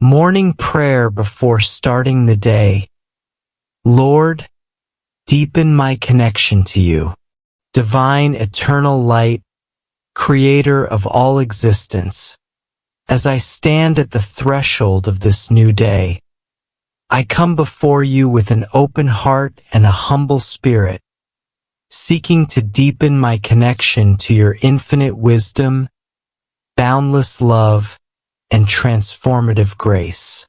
Morning prayer before starting the day. Lord, deepen my connection to you. Divine eternal light, creator of all existence. As I stand at the threshold of this new day, I come before you with an open heart and a humble spirit, seeking to deepen my connection to your infinite wisdom, boundless love, and transformative grace.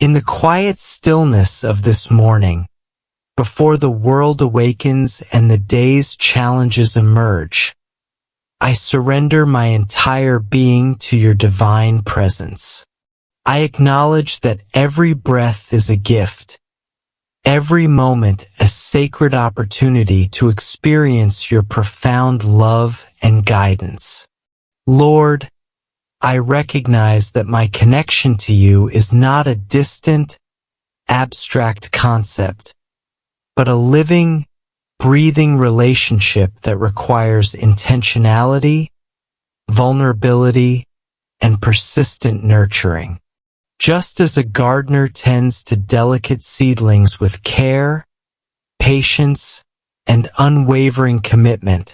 In the quiet stillness of this morning, before the world awakens and the day's challenges emerge, I surrender my entire being to your divine presence. I acknowledge that every breath is a gift, every moment a sacred opportunity to experience your profound love and guidance. Lord, I recognize that my connection to you is not a distant, abstract concept, but a living, breathing relationship that requires intentionality, vulnerability, and persistent nurturing. Just as a gardener tends to delicate seedlings with care, patience, and unwavering commitment,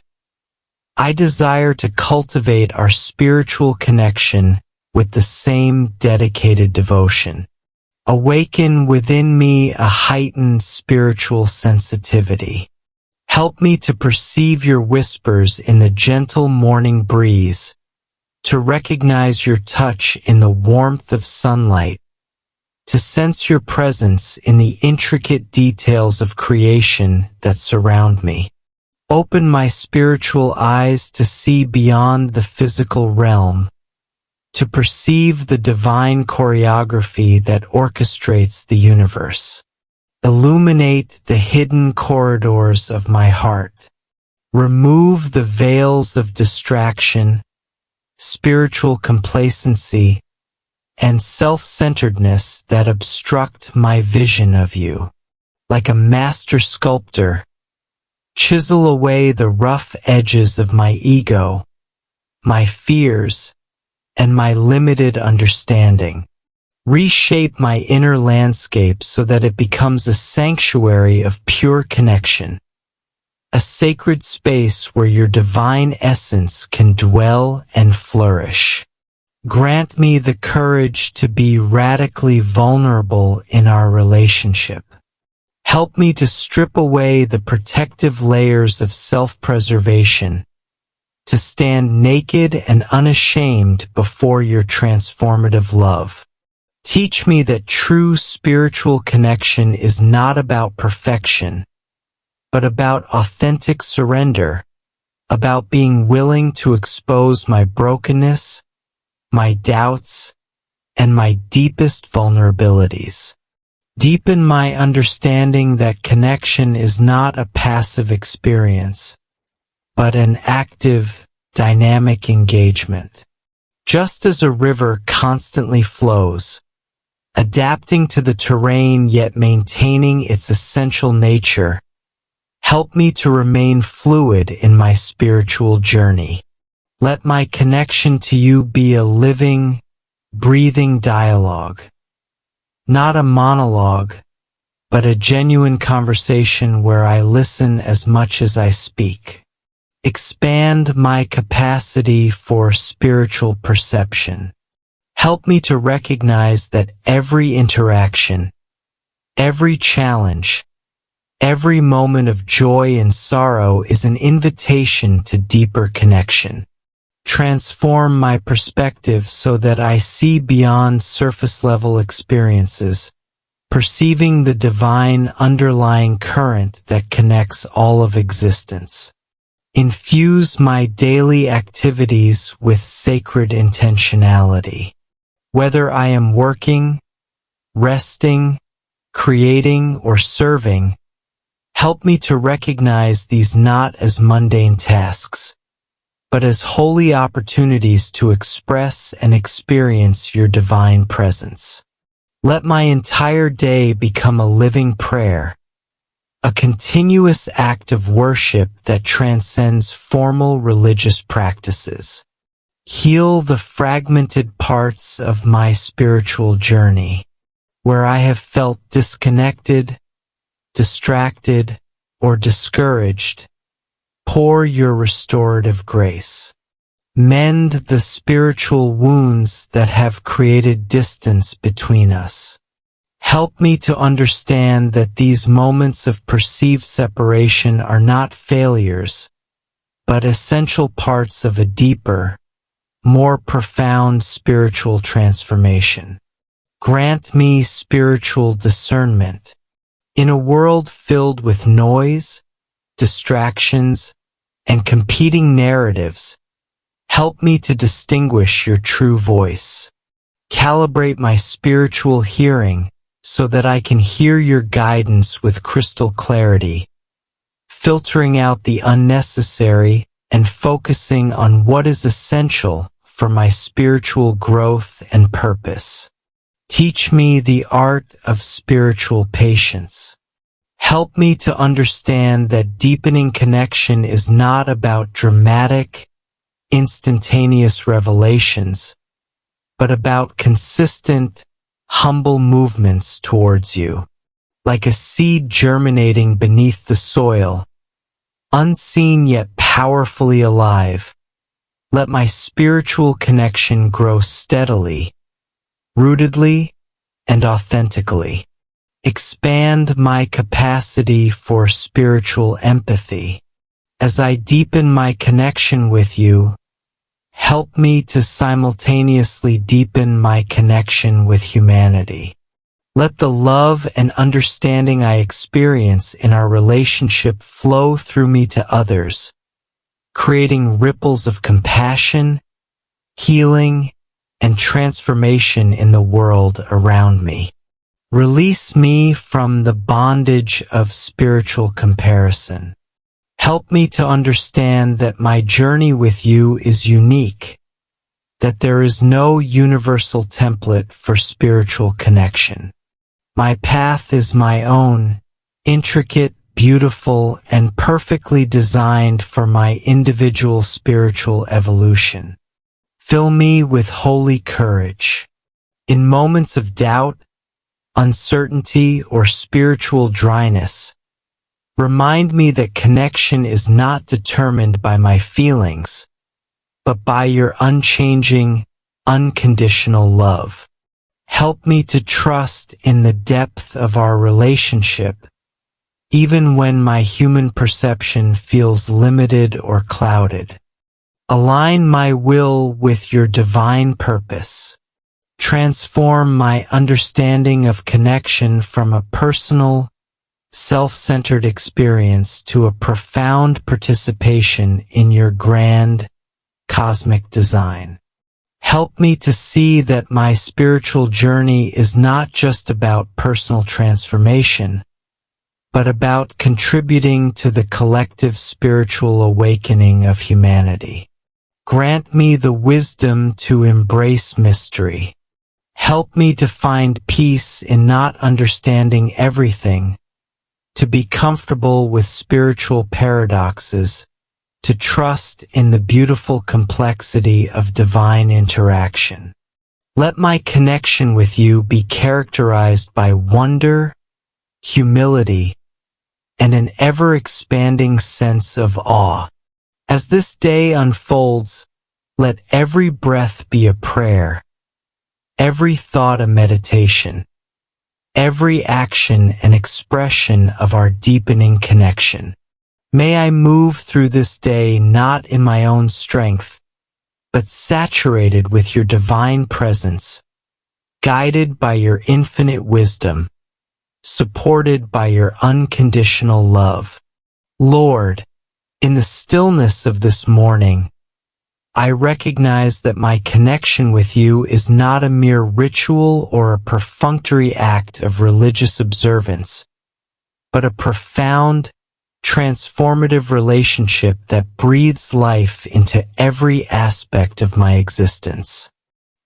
I desire to cultivate our spiritual connection with the same dedicated devotion. Awaken within me a heightened spiritual sensitivity. Help me to perceive your whispers in the gentle morning breeze, to recognize your touch in the warmth of sunlight, to sense your presence in the intricate details of creation that surround me. Open my spiritual eyes to see beyond the physical realm, to perceive the divine choreography that orchestrates the universe. Illuminate the hidden corridors of my heart. Remove the veils of distraction, spiritual complacency, and self-centeredness that obstruct my vision of you. Like a master sculptor, chisel away the rough edges of my ego, my fears, and my limited understanding. Reshape my inner landscape so that it becomes a sanctuary of pure connection, a sacred space where your divine essence can dwell and flourish. Grant me the courage to be radically vulnerable in our relationship. Help me to strip away the protective layers of self-preservation, to stand naked and unashamed before your transformative love. Teach me that true spiritual connection is not about perfection, but about authentic surrender, about being willing to expose my brokenness, my doubts, and my deepest vulnerabilities. Deepen my understanding that connection is not a passive experience, but an active, dynamic engagement. Just as a river constantly flows, adapting to the terrain yet maintaining its essential nature, help me to remain fluid in my spiritual journey. Let my connection to you be a living, breathing dialogue. Not a monologue, but a genuine conversation where I listen as much as I speak. Expand my capacity for spiritual perception. Help me to recognize that every interaction, every challenge, every moment of joy and sorrow is an invitation to deeper connection. Transform my perspective so that I see beyond surface-level experiences, perceiving the divine underlying current that connects all of existence. Infuse my daily activities with sacred intentionality. Whether I am working, resting, creating, or serving, help me to recognize these not as mundane tasks, but as holy opportunities to express and experience your divine presence. Let my entire day become a living prayer, a continuous act of worship that transcends formal religious practices. Heal the fragmented parts of my spiritual journey, where I have felt disconnected, distracted, or discouraged. Pour your restorative grace. Mend the spiritual wounds that have created distance between us. Help me to understand that these moments of perceived separation are not failures, but essential parts of a deeper, more profound spiritual transformation. Grant me spiritual discernment. In a world filled with noise, distractions, and competing narratives, help me to distinguish your true voice. Calibrate my spiritual hearing so that I can hear your guidance with crystal clarity, filtering out the unnecessary and focusing on what is essential for my spiritual growth and purpose. Teach me the art of spiritual patience. Help me to understand that deepening connection is not about dramatic, instantaneous revelations, but about consistent, humble movements towards you. Like a seed germinating beneath the soil, unseen yet powerfully alive, let my spiritual connection grow steadily, rootedly, and authentically. Expand my capacity for spiritual empathy. As I deepen my connection with you, help me to simultaneously deepen my connection with humanity. Let the love and understanding I experience in our relationship flow through me to others, creating ripples of compassion, healing, and transformation in the world around me. Release me from the bondage of spiritual comparison. Help me to understand that my journey with you is unique, that there is no universal template for spiritual connection. My path is my own, intricate, beautiful, and perfectly designed for my individual spiritual evolution. Fill me with holy courage. In moments of doubt, uncertainty, or spiritual dryness, remind me that connection is not determined by my feelings, but by your unchanging, unconditional love. Help me to trust in the depth of our relationship, even when my human perception feels limited or clouded. Align my will with your divine purpose. Transform my understanding of connection from a personal, self-centered experience to a profound participation in your grand, cosmic design. Help me to see that my spiritual journey is not just about personal transformation, but about contributing to the collective spiritual awakening of humanity. Grant me the wisdom to embrace mystery. Help me to find peace in not understanding everything, to be comfortable with spiritual paradoxes, to trust in the beautiful complexity of divine interaction. Let my connection with you be characterized by wonder, humility, and an ever-expanding sense of awe. As this day unfolds, let every breath be a prayer, every thought a meditation, every action an expression of our deepening connection. May I move through this day not in my own strength, but saturated with your divine presence, guided by your infinite wisdom, supported by your unconditional love. Lord, in the stillness of this morning, I recognize that my connection with you is not a mere ritual or a perfunctory act of religious observance, but a profound, transformative relationship that breathes life into every aspect of my existence.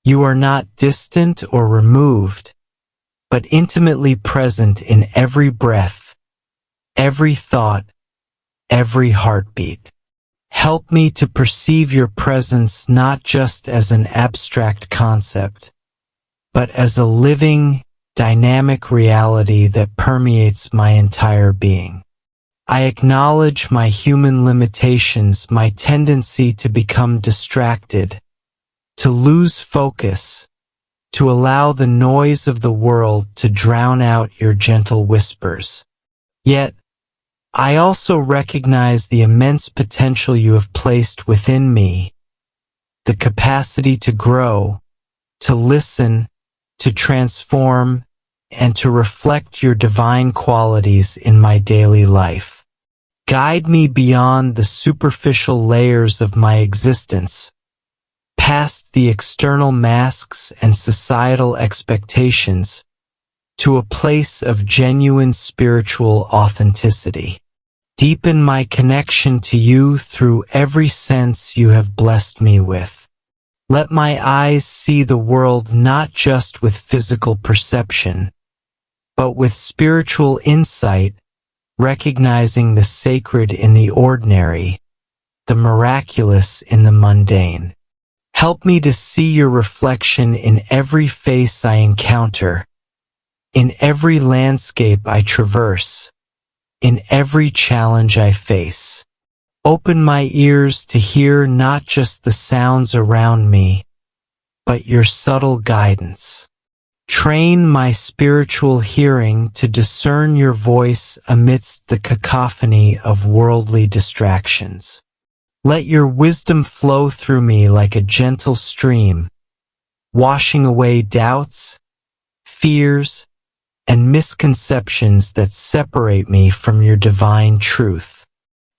You are not distant or removed, but intimately present in every breath, every thought, every heartbeat. Help me to perceive your presence not just as an abstract concept, but as a living, dynamic reality that permeates my entire being. I acknowledge my human limitations, my tendency to become distracted, to lose focus, to allow the noise of the world to drown out your gentle whispers. Yet, I also recognize the immense potential you have placed within me, the capacity to grow, to listen, to transform, and to reflect your divine qualities in my daily life. Guide me beyond the superficial layers of my existence, past the external masks and societal expectations, to a place of genuine spiritual authenticity. Deepen my connection to you through every sense you have blessed me with. Let my eyes see the world not just with physical perception, but with spiritual insight, recognizing the sacred in the ordinary, the miraculous in the mundane. Help me to see your reflection in every face I encounter, in every landscape I traverse, in every challenge I face. Open my ears to hear not just the sounds around me, but your subtle guidance. Train my spiritual hearing to discern your voice amidst the cacophony of worldly distractions. Let your wisdom flow through me like a gentle stream, washing away doubts, fears, and misconceptions that separate me from your divine truth.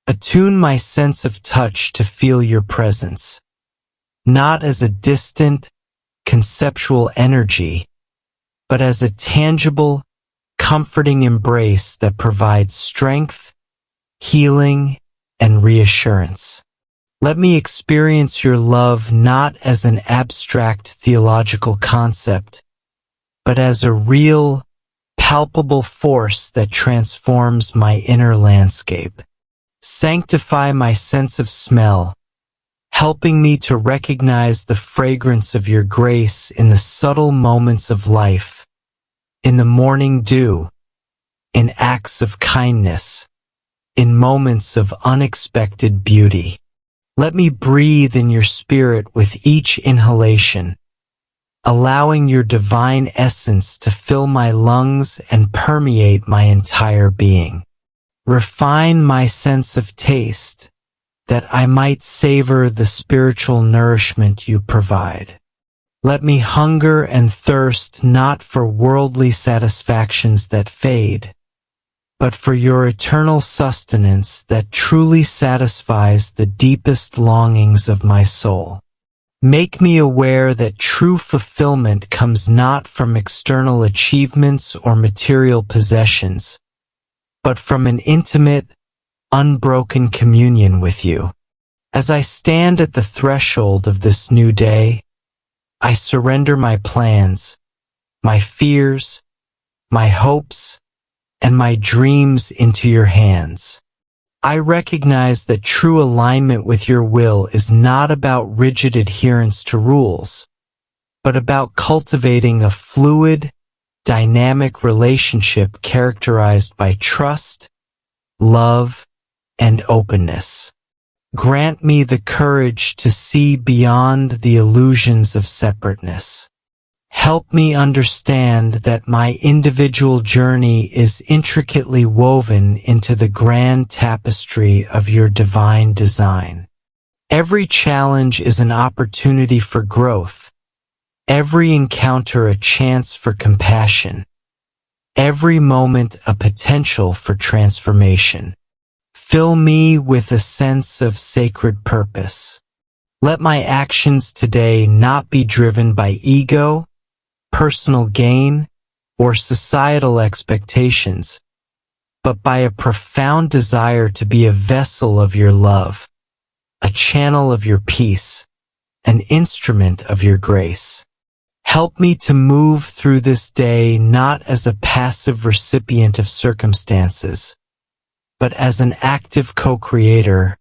Attune my sense of touch to feel your presence, not as a distant, conceptual energy, but as a tangible, comforting embrace that provides strength, healing, and reassurance. Let me experience your love not as an abstract theological concept, but as a real, palpable force that transforms my inner landscape. Sanctify my sense of smell, helping me to recognize the fragrance of your grace in the subtle moments of life, in the morning dew, in acts of kindness, in moments of unexpected beauty. Let me breathe in your spirit with each inhalation, allowing your divine essence to fill my lungs and permeate my entire being. Refine my sense of taste, that I might savor the spiritual nourishment you provide. Let me hunger and thirst not for worldly satisfactions that fade, but for your eternal sustenance that truly satisfies the deepest longings of my soul. Make me aware that true fulfillment comes not from external achievements or material possessions, but from an intimate, unbroken communion with you. As I stand at the threshold of this new day, I surrender my plans, my fears, my hopes, and my dreams into your hands. I recognize that true alignment with your will is not about rigid adherence to rules, but about cultivating a fluid, dynamic relationship characterized by trust, love, and openness. Grant me the courage to see beyond the illusions of separateness. Help me understand that my individual journey is intricately woven into the grand tapestry of your divine design. Every challenge is an opportunity for growth, every encounter a chance for compassion, every moment a potential for transformation. Fill me with a sense of sacred purpose. Let my actions today not be driven by ego, personal gain, or societal expectations, but by a profound desire to be a vessel of your love, a channel of your peace, an instrument of your grace. Help me to move through this day not as a passive recipient of circumstances, but as an active co-creator,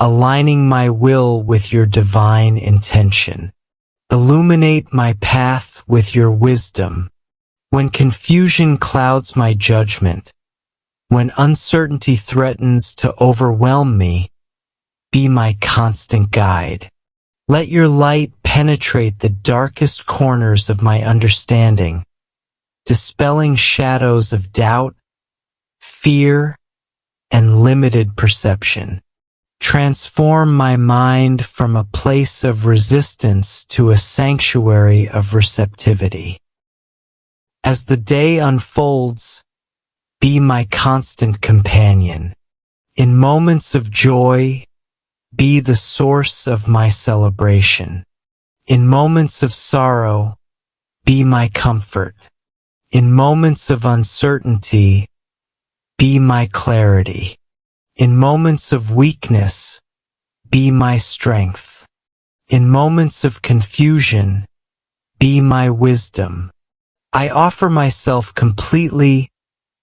aligning my will with your divine intention. Illuminate my path with your wisdom. When confusion clouds my judgment, when uncertainty threatens to overwhelm me, be my constant guide. Let your light penetrate the darkest corners of my understanding, dispelling shadows of doubt, fear, and limited perception. Transform my mind from a place of resistance to a sanctuary of receptivity. As the day unfolds, be my constant companion. In moments of joy, be the source of my celebration. In moments of sorrow, be my comfort. In moments of uncertainty, be my clarity. In moments of weakness, be my strength. In moments of confusion, be my wisdom. I offer myself completely,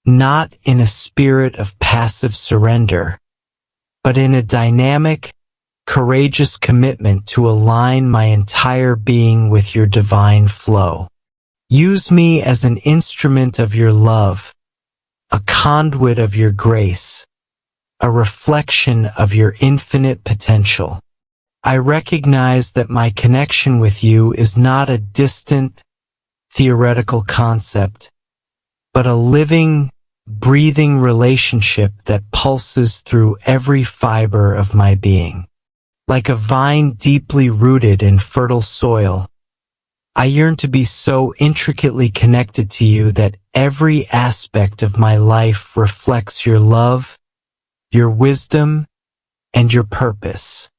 not in a spirit of passive surrender, but in a dynamic, courageous commitment to align my entire being with your divine flow. Use me as an instrument of your love, a conduit of your grace, a reflection of your infinite potential. I recognize that my connection with you is not a distant, theoretical concept, but a living, breathing relationship that pulses through every fiber of my being. Like a vine deeply rooted in fertile soil, I yearn to be so intricately connected to you that every aspect of my life reflects your love, your wisdom, and your purpose.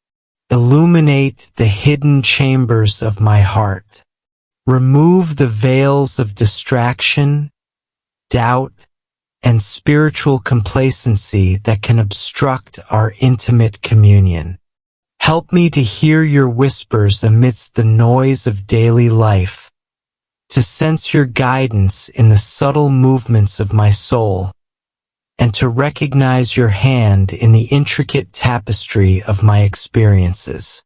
Illuminate the hidden chambers of my heart. Remove the veils of distraction, doubt, and spiritual complacency that can obstruct our intimate communion. Help me to hear your whispers amidst the noise of daily life, to sense your guidance in the subtle movements of my soul, and to recognize your hand in the intricate tapestry of my experiences.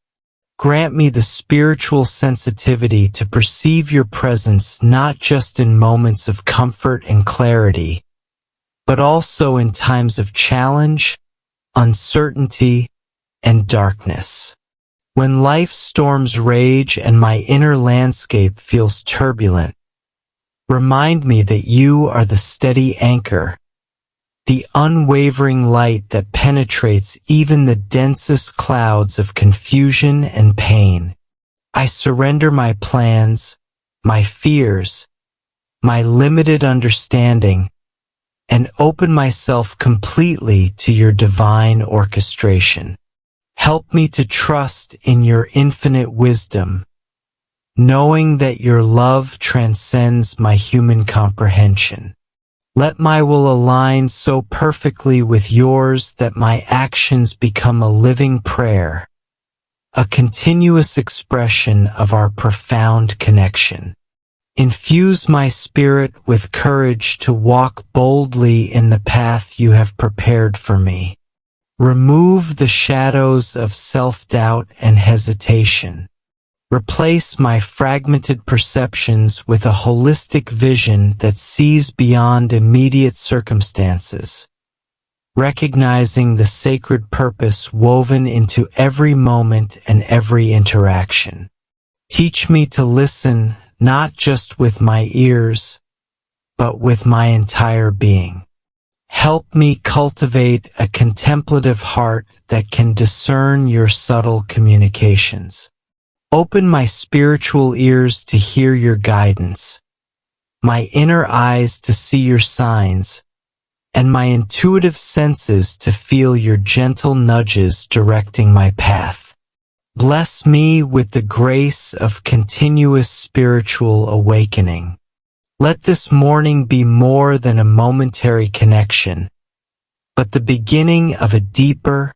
Grant me the spiritual sensitivity to perceive your presence not just in moments of comfort and clarity, but also in times of challenge, uncertainty, and darkness. When life's storms rage and my inner landscape feels turbulent, remind me that you are the steady anchor, the unwavering light that penetrates even the densest clouds of confusion and pain. I surrender my plans, my fears, my limited understanding, and open myself completely to your divine orchestration. Help me to trust in your infinite wisdom, knowing that your love transcends my human comprehension. Let my will align so perfectly with yours that my actions become a living prayer, a continuous expression of our profound connection. Infuse my spirit with courage to walk boldly in the path you have prepared for me. Remove the shadows of self-doubt and hesitation. Replace my fragmented perceptions with a holistic vision that sees beyond immediate circumstances, recognizing the sacred purpose woven into every moment and every interaction. Teach me to listen not just with my ears, but with my entire being. Help me cultivate a contemplative heart that can discern your subtle communications. Open my spiritual ears to hear your guidance, my inner eyes to see your signs, and my intuitive senses to feel your gentle nudges directing my path. Bless me with the grace of continuous spiritual awakening. Let this morning be more than a momentary connection, but the beginning of a deeper,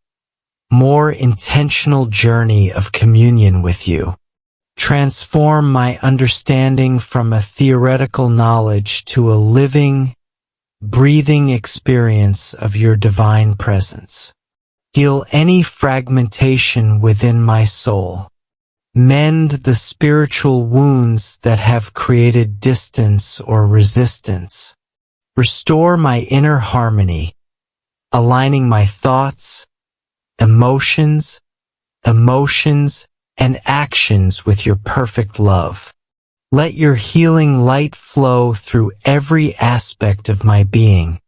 more intentional journey of communion with you. Transform my understanding from a theoretical knowledge to a living, breathing experience of your divine presence. Heal any fragmentation within my soul. Mend the spiritual wounds that have created distance or resistance. Restore my inner harmony, aligning my thoughts, emotions, and actions with your perfect love. Let your healing light flow through every aspect of my being,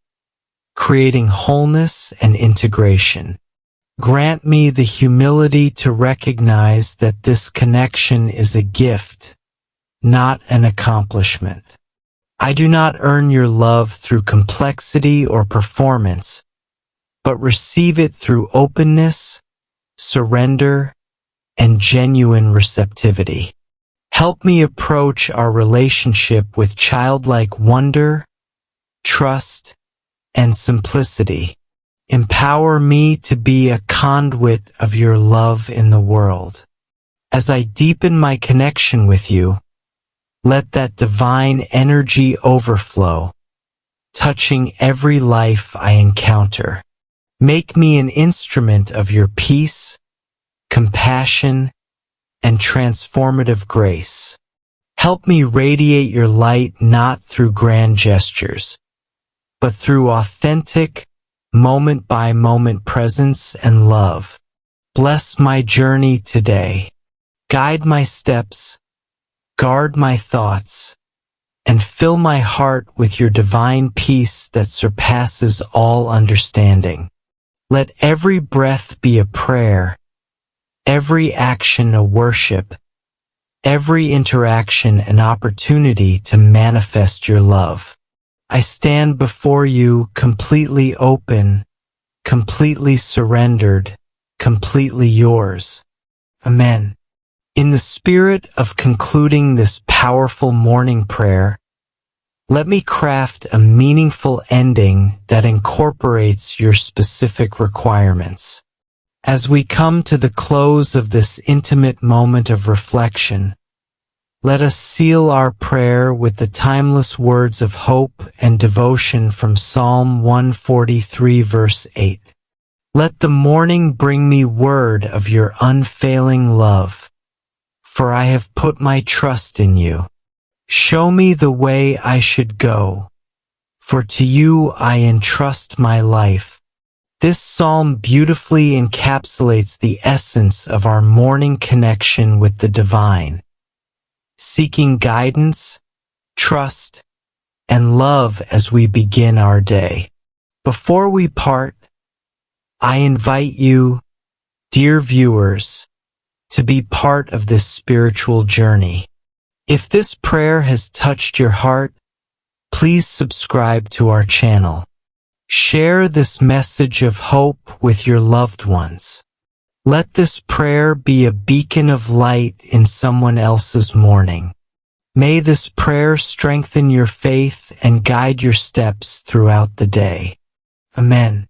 creating wholeness and integration. Grant me the humility to recognize that this connection is a gift, not an accomplishment. I do not earn your love through complexity or performance, but receive it through openness, surrender, and genuine receptivity. Help me approach our relationship with childlike wonder, trust, and simplicity. Empower me to be a conduit of your love in the world. As I deepen my connection with you, let that divine energy overflow, touching every life I encounter. Make me an instrument of your peace, compassion, and transformative grace. Help me radiate your light not through grand gestures, but through authentic, moment-by-moment presence and love. Bless my journey today. Guide my steps, guard my thoughts, and fill my heart with your divine peace that surpasses all understanding. Let every breath be a prayer, every action a worship, every interaction an opportunity to manifest your love. I stand before you completely open, completely surrendered, completely yours. Amen. In the spirit of concluding this powerful morning prayer, let me craft a meaningful ending that incorporates your specific requirements. As we come to the close of this intimate moment of reflection, let us seal our prayer with the timeless words of hope and devotion from Psalm 143 verse 8. Let the morning bring me word of your unfailing love, for I have put my trust in you. Show me the way I should go, for to you I entrust my life. This psalm beautifully encapsulates the essence of our morning connection with the divine, seeking guidance, trust, and love as we begin our day. Before we part, I invite you, dear viewers, to be part of this spiritual journey. If this prayer has touched your heart, please subscribe to our channel. Share this message of hope with your loved ones. Let this prayer be a beacon of light in someone else's morning. May this prayer strengthen your faith and guide your steps throughout the day. Amen.